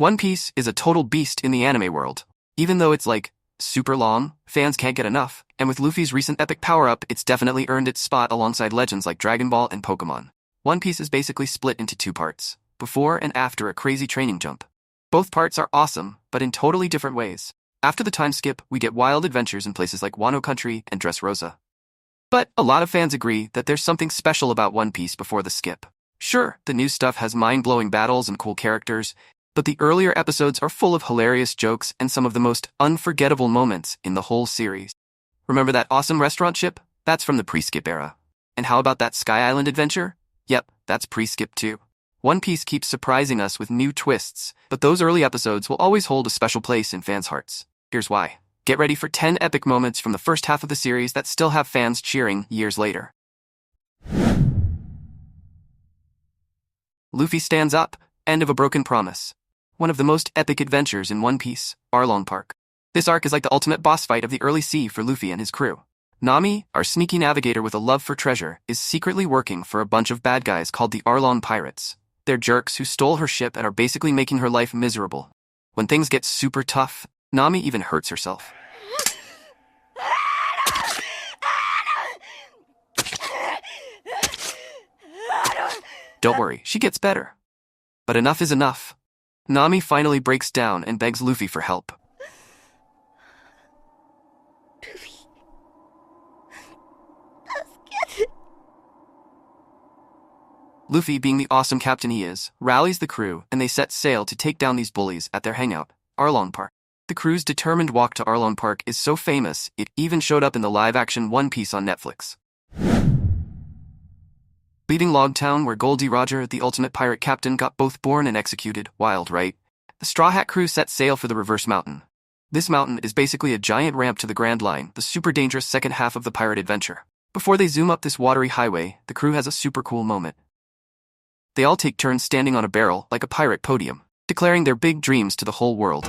One Piece is a total beast in the anime world. Even though it's like, super long, fans can't get enough, and with Luffy's recent epic power-up, it's definitely earned its spot alongside legends like Dragon Ball and Pokemon. One Piece is basically split into two parts, before and after a crazy training jump. Both parts are awesome, but in totally different ways. After the time skip, we get wild adventures in places like Wano Country and Dressrosa. But a lot of fans agree that there's something special about One Piece before the skip. Sure, the new stuff has mind-blowing battles and cool characters, but the earlier episodes are full of hilarious jokes and some of the most unforgettable moments in the whole series. Remember that awesome restaurant ship? That's from the pre-skip era. And how about that Sky Island adventure? Yep, that's pre-skip too. One Piece keeps surprising us with new twists, but those early episodes will always hold a special place in fans' hearts. Here's why. Get ready for 10 epic moments from the first half of the series that still have fans cheering years later. Luffy stands up, end of a broken promise. One of the most epic adventures in One Piece, Arlong Park. This arc is like the ultimate boss fight of the early sea for Luffy and his crew. Nami, our sneaky navigator with a love for treasure, is secretly working for a bunch of bad guys called the Arlong Pirates. They're jerks who stole her ship and are basically making her life miserable. When things get super tough, Nami even hurts herself. Don't worry, she gets better. But enough is enough. Nami finally breaks down and begs Luffy for help. Luffy, being the awesome captain he is, rallies the crew and they set sail to take down these bullies at their hangout, Arlong Park. The crew's determined walk to Arlong Park is so famous, it even showed up in the live-action One Piece on Netflix. Leaving Logtown, where Goldie Roger, the ultimate pirate captain, got both born and executed, wild, right? The Straw Hat crew set sail for the Reverse Mountain. This mountain is basically a giant ramp to the Grand Line, the super dangerous second half of the pirate adventure. Before they zoom up this watery highway, the crew has a super cool moment. They all take turns standing on a barrel, like a pirate podium, declaring their big dreams to the whole world.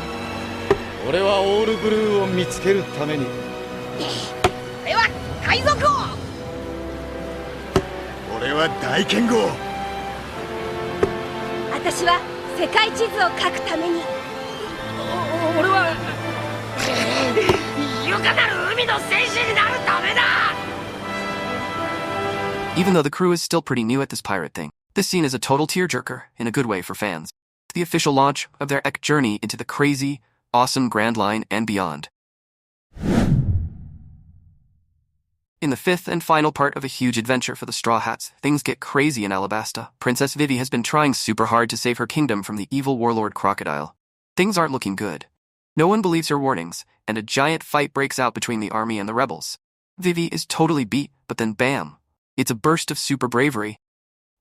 Even though the crew is still pretty new at this pirate thing, this scene is a total tearjerker in a good way for fans. The official launch of their epic journey into the crazy, awesome Grand Line and beyond. In the fifth and final part of a huge adventure for the Straw Hats, things get crazy in Alabasta. Princess Vivi has been trying super hard to save her kingdom from the evil warlord Crocodile. Things aren't looking good. No one believes her warnings, and a giant fight breaks out between the army and the rebels. Vivi is totally beat, but then bam! It's a burst of super bravery.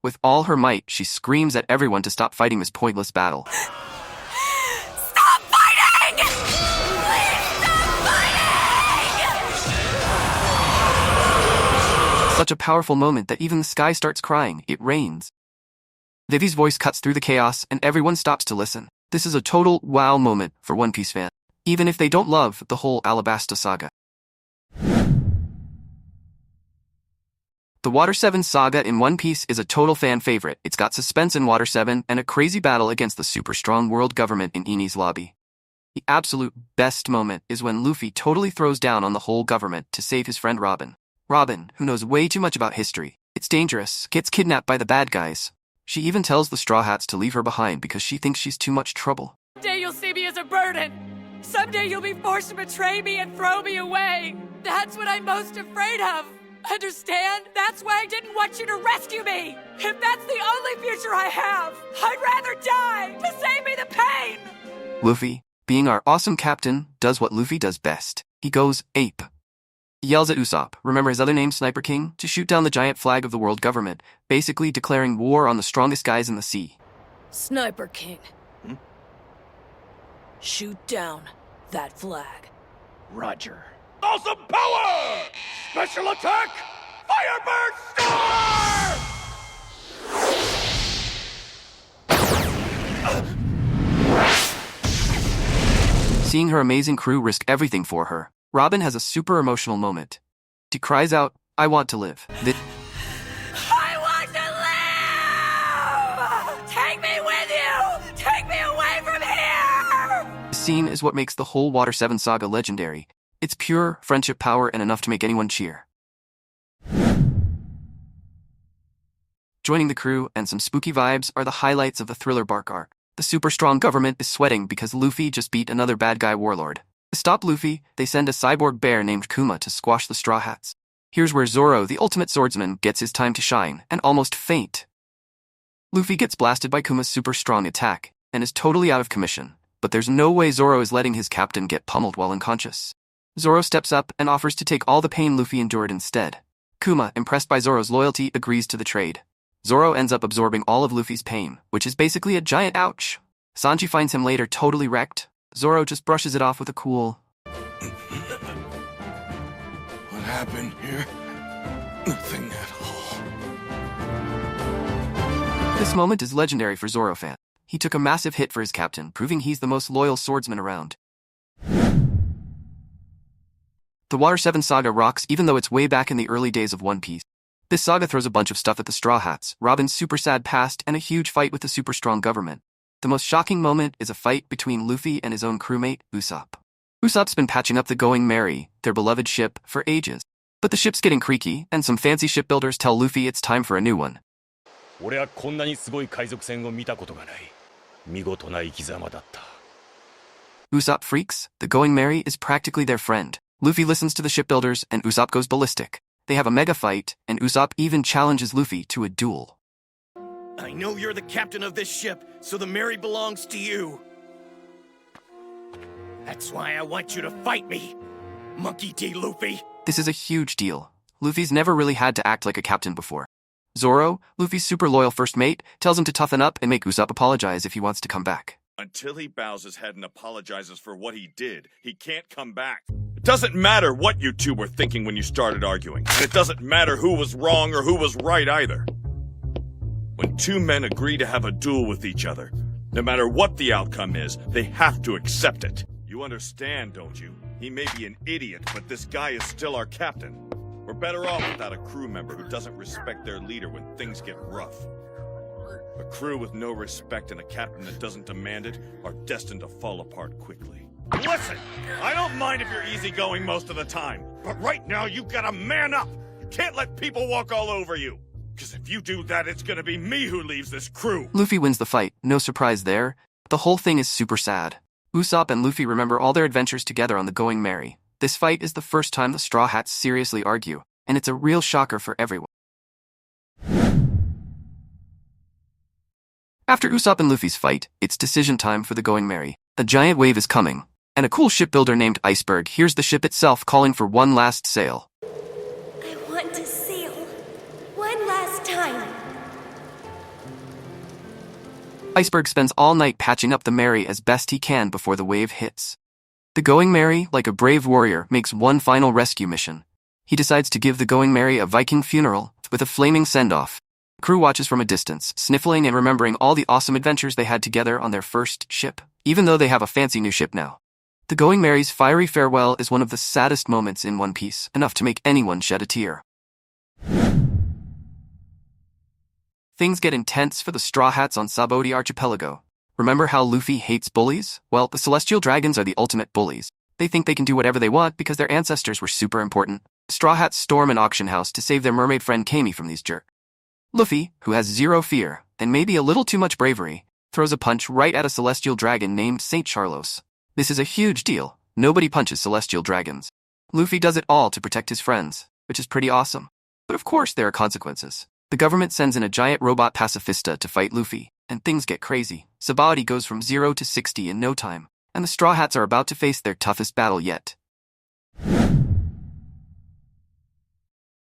With all her might, she screams at everyone to stop fighting this pointless battle. Stop fighting! Please stop fighting! Such a powerful moment that even the sky starts crying. It rains. Vivi's voice cuts through the chaos and everyone stops to listen. This is a total wow moment for One Piece fans, even if they don't love the whole Alabasta saga. The Water 7 saga in One Piece is a total fan favorite. It's got suspense in Water 7 and a crazy battle against the super strong world government in Enies lobby. The absolute best moment is when Luffy totally throws down on the whole government to save his friend Robin. Robin, who knows way too much about history, it's dangerous, gets kidnapped by the bad guys. She even tells the Straw Hats to leave her behind because she thinks she's too much trouble. Someday you'll see me as a burden. Someday you'll be forced to betray me and throw me away. That's what I'm most afraid of. Understand? That's why I didn't want you to rescue me! If that's the only future I have, I'd rather die to save me the pain! Luffy, being our awesome captain, does what Luffy does best. He goes ape. He yells at Usopp, remember his other name, Sniper King, to shoot down the giant flag of the world government, basically declaring war on the strongest guys in the sea. Sniper King. Shoot down that flag. Roger. Awesome power! Special attack! Firebird Storm! Seeing her amazing crew risk everything for her, Robin has a super emotional moment. She cries out, "I want to live." I want to live! Take me with you! Take me away from here! scene is what makes the whole Water 7 saga legendary. It's pure friendship power and enough to make anyone cheer. Joining the crew and some spooky vibes are the highlights of the Thriller Bark arc. The super strong government is sweating because Luffy just beat another bad guy warlord. To stop Luffy, they send a cyborg bear named Kuma to squash the Straw Hats. Here's where Zoro, the ultimate swordsman, gets his time to shine and almost faint. Luffy gets blasted by Kuma's super strong attack and is totally out of commission, but there's no way Zoro is letting his captain get pummeled while unconscious. Zoro steps up and offers to take all the pain Luffy endured instead. Kuma, impressed by Zoro's loyalty, agrees to the trade. Zoro ends up absorbing all of Luffy's pain, which is basically a giant ouch. Sanji finds him later totally wrecked. Zoro just brushes it off with a cool, "What happened here? Nothing at all." This moment is legendary for Zoro fans. He took a massive hit for his captain, proving he's the most loyal swordsman around. The Water 7 saga rocks even though it's way back in the early days of One Piece. This saga throws a bunch of stuff at the Straw Hats, Robin's super sad past, and a huge fight with the super strong government. The most shocking moment is a fight between Luffy and his own crewmate, Usopp. Usopp's been patching up the Going Merry, their beloved ship, for ages. But the ship's getting creaky, and some fancy shipbuilders tell Luffy it's time for a new one. 俺はこんなにすごい海賊船を見たことがない。見事な生き様だった。 Usopp freaks. The Going Merry is practically their friend. Luffy listens to the shipbuilders, and Usopp goes ballistic. They have a mega fight, and Usopp even challenges Luffy to a duel. I know you're the captain of this ship, so the Mary belongs to you. That's why I want you to fight me, Monkey D. Luffy. This is a huge deal. Luffy's never really had to act like a captain before. Zoro, Luffy's super loyal first mate, tells him to toughen up and make Usopp apologize if he wants to come back. Until he bows his head and apologizes for what he did, he can't come back. It doesn't matter what you two were thinking when you started arguing. And it doesn't matter who was wrong or who was right either. When two men agree to have a duel with each other, no matter what the outcome is, they have to accept it. You understand, don't you? He may be an idiot, but this guy is still our captain. We're better off without a crew member who doesn't respect their leader when things get rough. A crew with no respect and a captain that doesn't demand it are destined to fall apart quickly. Listen, I don't mind if you're easygoing most of the time, but right now you've got to man up. You can't let people walk all over you. Because if you do that, it's gonna be me who leaves this crew. Luffy wins the fight, no surprise there. The whole thing is super sad. Usopp and Luffy remember all their adventures together on the Going Merry. This fight is the first time the Straw Hats seriously argue, and it's a real shocker for everyone. After Usopp and Luffy's fight, it's decision time for the Going Merry. A giant wave is coming, and a cool shipbuilder named Iceberg hears the ship itself calling for one last sail. I want to sail. One last time. Iceberg spends all night patching up the Merry as best he can before the wave hits. The Going Merry, like a brave warrior, makes one final rescue mission. He decides to give the Going Merry a Viking funeral with a flaming send-off. The crew watches from a distance, sniffling and remembering all the awesome adventures they had together on their first ship, even though they have a fancy new ship now. The Going Merry's fiery farewell is one of the saddest moments in One Piece, enough to make anyone shed a tear. Things get intense for the Straw Hats on Sabaody Archipelago. Remember how Luffy hates bullies? Well, the Celestial Dragons are the ultimate bullies. They think they can do whatever they want because their ancestors were super important. The Straw Hats storm an auction house to save their mermaid friend Kami from these jerks. Luffy, who has zero fear, and maybe a little too much bravery, throws a punch right at a Celestial Dragon named Saint Charlos. This is a huge deal. Nobody punches Celestial Dragons. Luffy does it all to protect his friends, which is pretty awesome. But of course there are consequences. The government sends in a giant robot pacifista to fight Luffy, and things get crazy. Sabaody goes from 0 to 60 in no time, and the Straw Hats are about to face their toughest battle yet.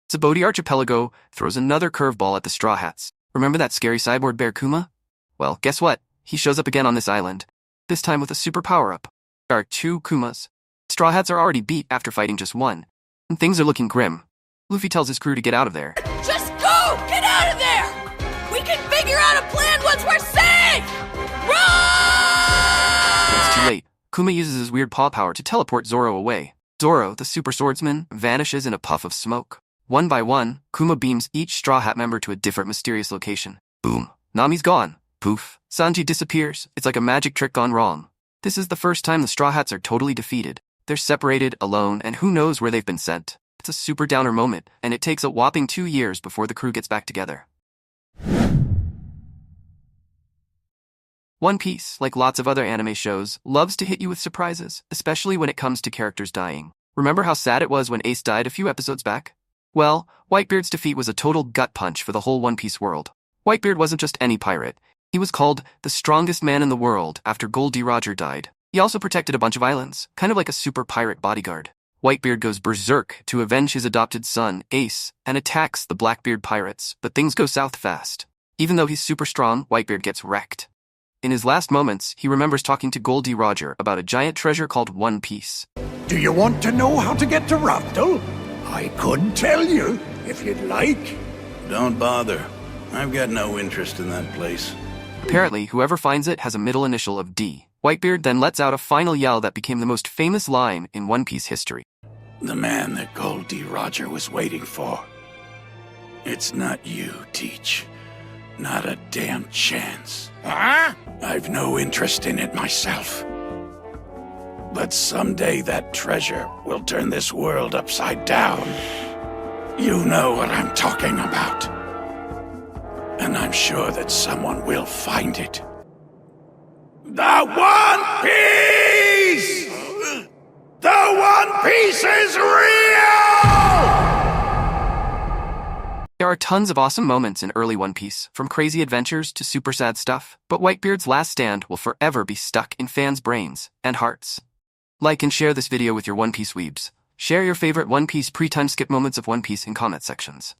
Sabaody Archipelago throws another curveball at the Straw Hats. Remember that scary cyborg bear Kuma? Well, guess what? He shows up again on this island, this time with a super power-up. There are 2 Kumas. Straw Hats are already beat after fighting just one, and things are looking grim. Luffy tells his crew to get out of there. Just go! Get out of there! We can figure out a plan once we're safe! Run! It's too late. Kuma uses his weird paw power to teleport Zoro away. Zoro, the super swordsman, vanishes in a puff of smoke. One by one, Kuma beams each Straw Hat member to a different mysterious location. Boom. Nami's gone. Poof. Sanji disappears. It's like a magic trick gone wrong. This is the first time the Straw Hats are totally defeated. They're separated, alone, and who knows where they've been sent. It's a super downer moment, and it takes a whopping 2 years before the crew gets back together. One Piece, like lots of other anime shows, loves to hit you with surprises, especially when it comes to characters dying. Remember how sad it was when Ace died a few episodes back? Well, Whitebeard's defeat was a total gut punch for the whole One Piece world. Whitebeard wasn't just any pirate. He was called the strongest man in the world after Gol D. Roger died. He also protected a bunch of islands, kind of like a super pirate bodyguard. Whitebeard goes berserk to avenge his adopted son, Ace, and attacks the Blackbeard pirates, but things go south fast. Even though he's super strong, Whitebeard gets wrecked. In his last moments, he remembers talking to Gol D. Roger about a giant treasure called One Piece. Do you want to know how to get to Raftel? I could tell you, if you'd like. Don't bother. I've got no interest in that place. Apparently, whoever finds it has a middle initial of D. Whitebeard then lets out a final yell that became the most famous line in One Piece history. The man that Gol D. Roger was waiting for. It's not you, Teach. Not a damn chance. Huh? I've no interest in it myself. But someday that treasure will turn this world upside down. You know what I'm talking about. And I'm sure that someone will find it. The One Piece! The One Piece is real! There are tons of awesome moments in early One Piece, from crazy adventures to super sad stuff, but Whitebeard's last stand will forever be stuck in fans' brains and hearts. Like and share this video with your One Piece weebs. Share your favorite One Piece pre-time skip moments of One Piece in comment sections.